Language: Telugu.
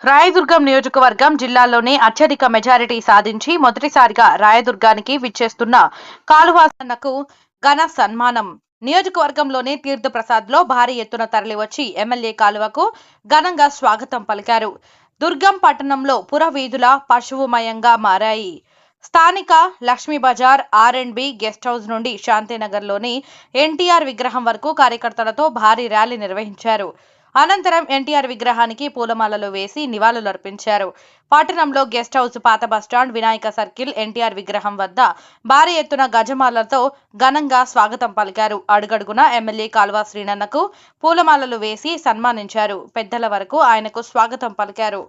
రాయదుర్గం నియోజకవర్గం జిల్లాలోనే అత్యధిక మెజారిటీ సాధించి మొదటిసారిగా రాయదుర్గానికి విచ్చేస్తున్న కాలువాసన్నకు ఘన సన్మానం. నియోజకవర్గంలోని తీర్థప్రసాద్ లో భారీ ఎత్తున తరలివచ్చి ఎమ్మెల్యే కాలువకు ఘనంగా స్వాగతం పలికారు. దుర్గం పట్టణంలో పురవీధుల పశువుమయంగా మారాయి. స్థానిక Lakshmi Bazar, R and B guest house నుండి శాంతినగర్లోని ఎన్టీఆర్ విగ్రహం వరకు కార్యకర్తలతో భారీ ర్యాలీ నిర్వహించారు. అనంతరం ఎన్టీఆర్ విగ్రహానికి పూలమాలలు వేసి నివాళులర్పించారు. పట్టణంలో గెస్ట్ హౌస్, పాత బస్టాండ్, వినాయక సర్కిల్, ఎన్టీఆర్ విగ్రహం వద్ద భారీ ఎత్తున గజమాలతో ఘనంగా స్వాగతం పలికారు. అడుగడుగున ఎమ్మెల్యే కాల్వ శ్రీనన్నకు పూలమాలలు వేసి సన్మానించారు. పెద్దల వరకు ఆయనకు స్వాగతం పలికారు.